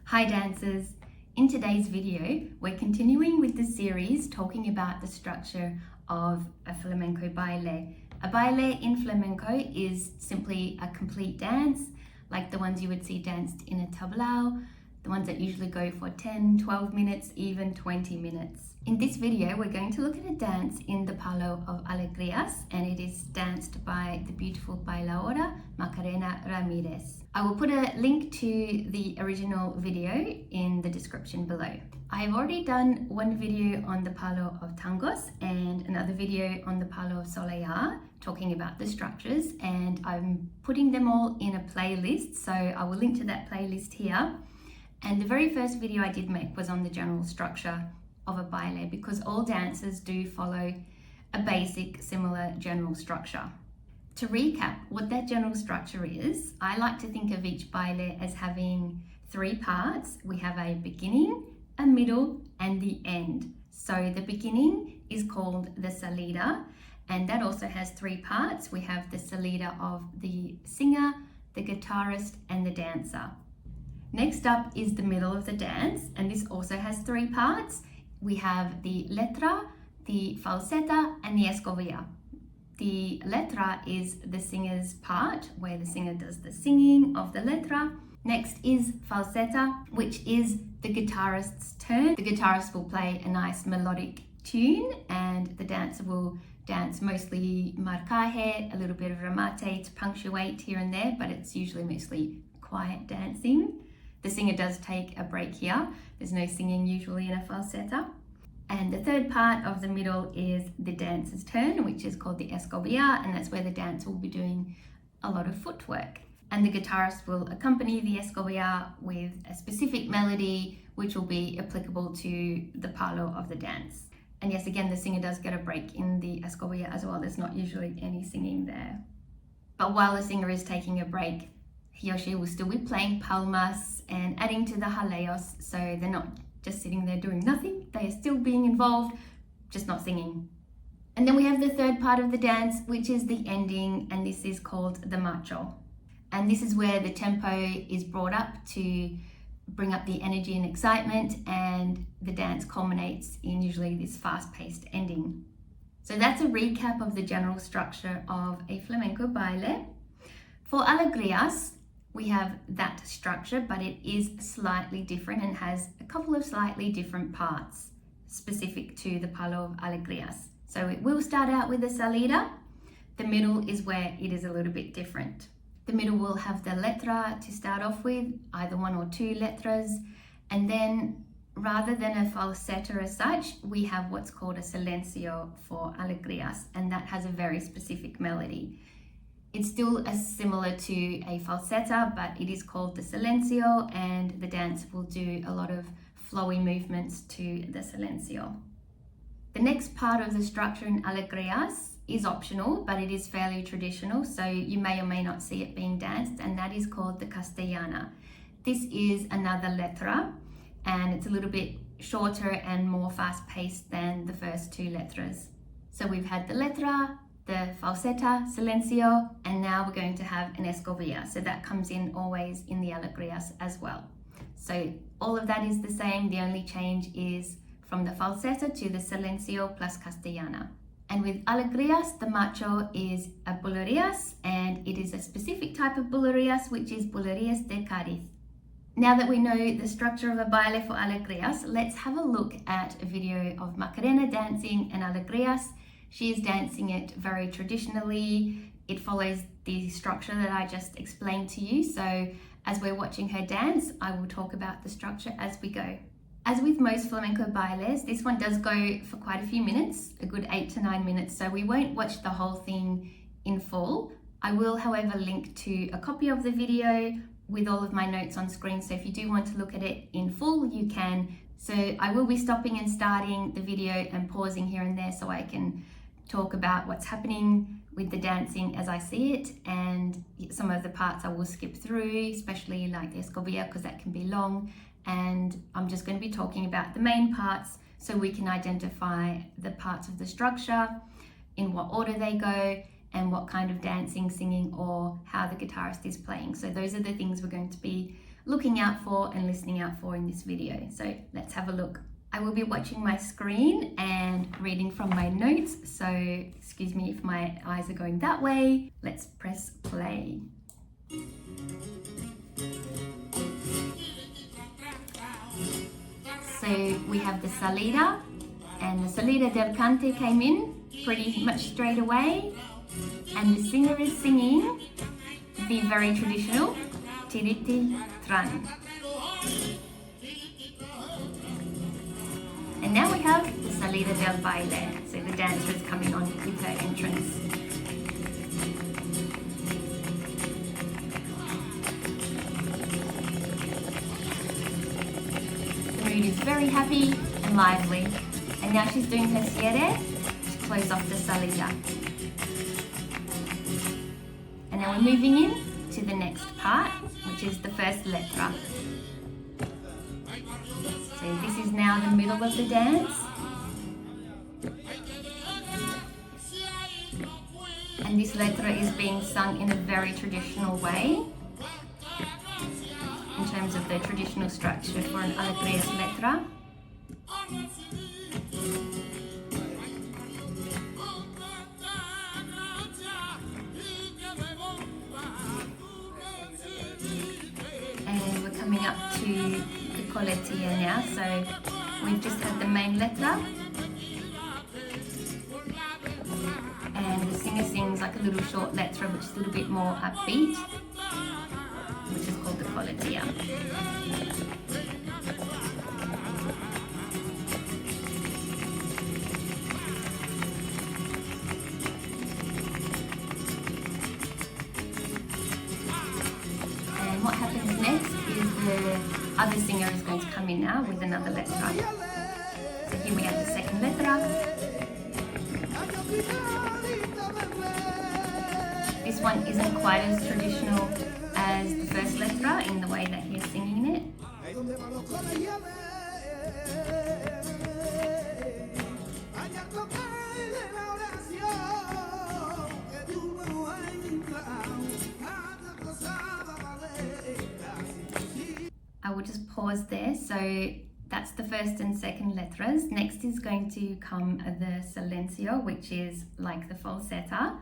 Hi dancers! In today's video, we're continuing with the series talking about the structure of a flamenco baile. A baile in flamenco is simply a complete dance, like the ones you would see danced in a tablao, the ones that usually go for 10, 12 minutes, even 20 minutes. In this video, we're going to look at a dance in the palo of Alegrias, and it is danced by the beautiful bailaora Macarena Ramirez. I will put a link to the original video in the description below. I've already done one video on the palo of tangos and another video on the palo of soleil talking about the structures, and I'm putting them all in a playlist, so I will link to that playlist here. And the very first video I did make was on the general structure of a baile, because all dances do follow a basic similar general structure. To recap what that general structure is, I like to think of each baile as having three parts. We have a beginning, a middle, and the end. So the beginning is called the Salida, and that also has three parts. We have the Salida of the singer, the guitarist, and the dancer. Next up is the middle of the dance, and this also has three parts. We have the Letra, the falseta, and the Escobilla. The Letra is the singer's part, where the singer does the singing of the letra. Next is falseta, which is the guitarist's turn. The guitarist will play a nice melodic tune, and the dancer will dance mostly marcaje, a little bit of remate to punctuate here and there, but it's usually mostly quiet dancing. The singer does take a break here. There's no singing usually in a falseta. And the third part of the middle is the dancer's turn, which is called the Escobilla, and that's where the dancer will be doing a lot of footwork. And the guitarist will accompany the Escobilla with a specific melody, which will be applicable to the palo of the dance. And yes, again, the singer does get a break in the Escobilla as well. There's not usually any singing there. But while the singer is taking a break, he or she will still be playing palmas and adding to the jaleos, so they're not just sitting there doing nothing. They are still being involved, just not singing. And then we have the third part of the dance, which is the ending, and this is called the Macho. And this is where the tempo is brought up to bring up the energy and excitement, and the dance culminates in usually this fast-paced ending. So that's a recap of the general structure of a flamenco baile. For Alegrias, we have that structure, but it is slightly different and has a couple of slightly different parts specific to the palo of Alegrias. So it will start out with the Salida. The middle is where it is a little bit different. The middle will have the Letra to start off with, either one or two letras, and then rather than a falsetto as such, we have what's called a Silencio for Alegrias, and that has a very specific melody. It's still similar to a falseta, but it is called the Silencio, and the dancer will do a lot of flowy movements to the Silencio. The next part of the structure in Alegrias is optional, but it is fairly traditional, so you may or may not see it being danced, and that is called the Castellana. This is another letra, and it's a little bit shorter and more fast-paced than the first two letras. So we've had the letra, the falseta, Silencio, and now we're going to have an Escobilla. So that comes in always in the Alegrias as well. So all of that is the same. The only change is from the falseta to the Silencio plus Castellana. And with Alegrias, the Macho is a bulerías, and it is a specific type of bulerías, which is bulerías de Cádiz. Now that we know the structure of a baile for Alegrias, let's have a look at a video of Macarena dancing an Alegrias. She is dancing it very traditionally. It follows the structure that I just explained to you. So as we're watching her dance, I will talk about the structure as we go. As with most flamenco bailes, this one does go for quite a few minutes, a good 8 to 9 minutes. So we won't watch the whole thing in full. I will, however, link to a copy of the video with all of my notes on screen. So if you do want to look at it in full, you can. So I will be stopping and starting the video and pausing here and there so I can talk about what's happening with the dancing as I see it, and some of the parts I will skip through, especially like the Escobilla, because that can be long, and I'm just going to be talking about the main parts so we can identify the parts of the structure, in what order they go, and what kind of dancing, singing, or how the guitarist is playing. So those are the things we're going to be looking out for and listening out for in this video. So let's have a look. I will be watching my screen and reading from my notes, so excuse me if my eyes are going that way. Let's press play. So we have the Salida, and the Salida del Cante came in pretty much straight away, and the singer is singing the very traditional Tiriti Tran. And now we have the Salida del baile, so the dancer is coming on with her entrance. The mood is very happy and lively, and now she's doing her cierre to close off the Salida. And now we're moving in to the next part, which is the first Letra. So this is now the middle of the dance. And this Letra is being sung in a very traditional way, in terms of the traditional structure for an Alegrías Letra. And we're coming up to the coletilla now, so we've just had the main Letra, and the singer sings like a little short Letra which is a little bit more upbeat, which is called the coletilla. And what happens next is the other singer is going to come in now with another Letra. So here we have the second Letra. This one isn't quite as traditional as the first Letra in the way that he's singing it. I will just pause there. So that's the first and second Letras. Next is going to come the Silencio, which is like the falsetta.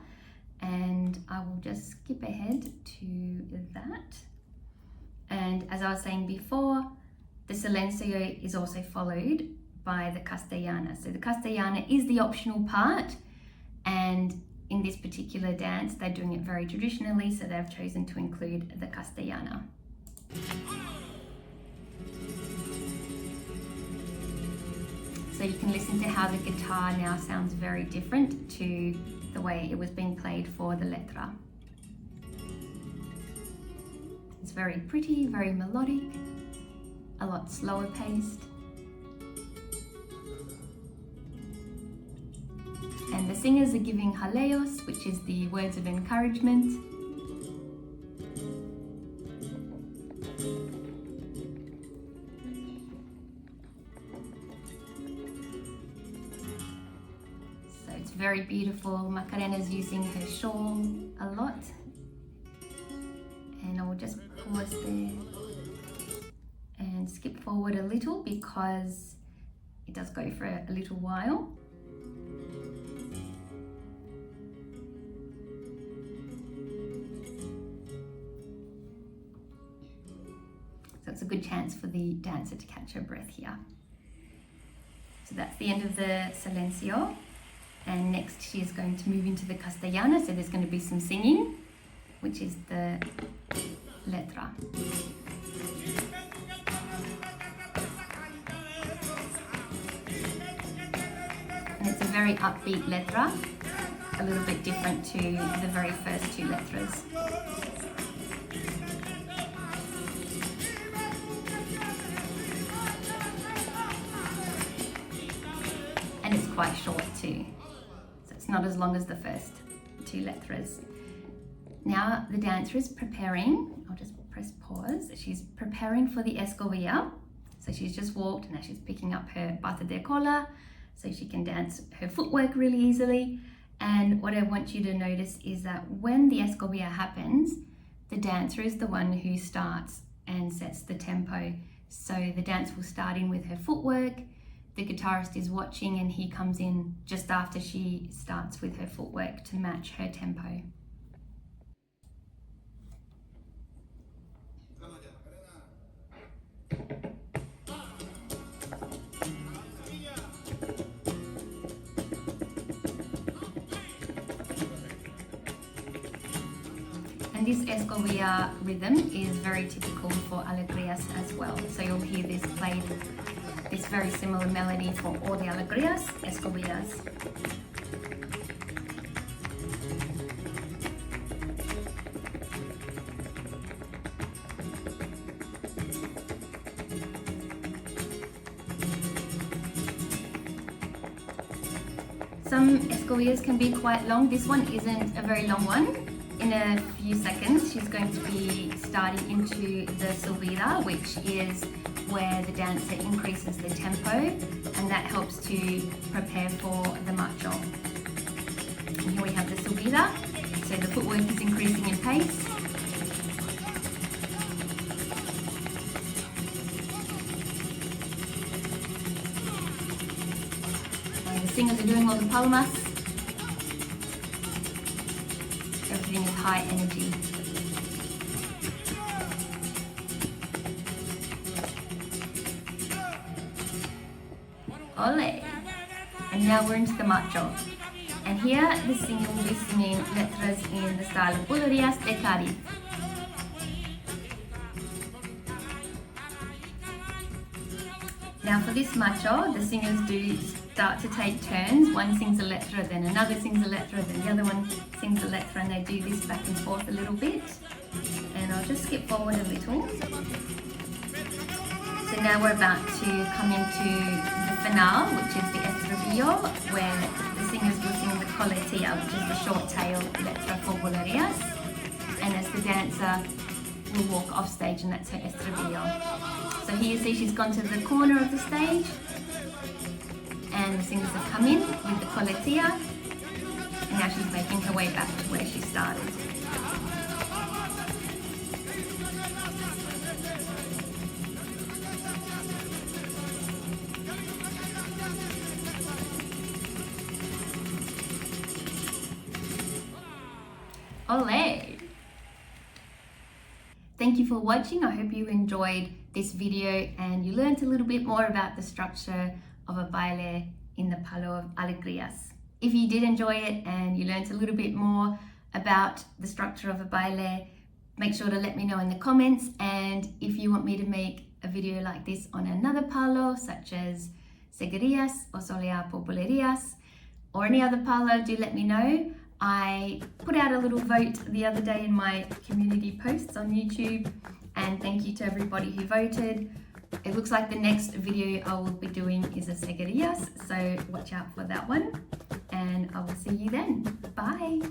And I will just skip ahead to that. And as I was saying before, the Silencio is also followed by the Castellana. So the Castellana is the optional part, and in this particular dance, they're doing it very traditionally, so they've chosen to include the Castellana. So you can listen to how the guitar now sounds very different to the way it was being played for the Letra. It's very pretty, very melodic, a lot slower paced. And the singers are giving jaleos, which is the words of encouragement. Very beautiful. Macarena's using her shawl a lot, and I will just pause there and skip forward a little because it does go for a little while. So it's a good chance for the dancer to catch her breath here. So that's the end of the Silencio. And next she is going to move into the Castellana, so there's going to be some singing, which is the Letra. And it's a very upbeat Letra, a little bit different to the very first two Letras. And it's quite short too. It's not as long as the first two Letras. Now the dancer is preparing, I'll just press pause. She's preparing for the Escobilla. So she's just walked and now she's picking up her bata de cola so she can dance her footwork really easily. And what I want you to notice is that when the Escobilla happens, the dancer is the one who starts and sets the tempo. So the dance will start in with her footwork. The guitarist is watching and he comes in just after she starts with her footwork to match her tempo. And this Escobilla rhythm is very typical for Alegrias as well. So you'll hear this played, this very similar melody for all the Alegrias, Escobillas. Some Escobillas can be quite long. This one isn't a very long one. In a few seconds, she's going to be starting into the Salida, which is where the dancer increases the tempo, and that helps to prepare for the Macho. And here we have the Salida, so the footwork is increasing in pace. And the singers are doing all the palmas. Everything is high energy. Ole! And now we're into the Macho. And here the singer will be singing Letras in the style of Alegrías de Cádiz. Now for this Macho, the singers do start to take turns. One sings a letra, then another sings a letra, then the other one sings a letra, and they do this back and forth a little bit. And I'll just skip forward a little. So now we're about to come into the finale, which is the Estribillo, where the singers will sing the coletilla, which is the short tail letra for Alegrias. And as the dancer will walk off stage, and that's her Estribillo. So here you see she's gone to the corner of the stage, and the singers have come in with the coletilla, and now she's making her way back to where she started. Ole! Thank you for watching. I hope you enjoyed this video and you learned a little bit more about the structure of a baile in the Palo of Alegrias. If you did enjoy it and you learned a little bit more about the structure of a baile, make sure to let me know in the comments. And if you want me to make a video like this on another palo, such as seguirías or soleá popularías, or any other palo, do let me know. I put out a little vote the other day in my community posts on YouTube, and thank you to everybody who voted. It looks like the next video I will be doing is a seguirías, so watch out for that one, and I will see you then. Bye!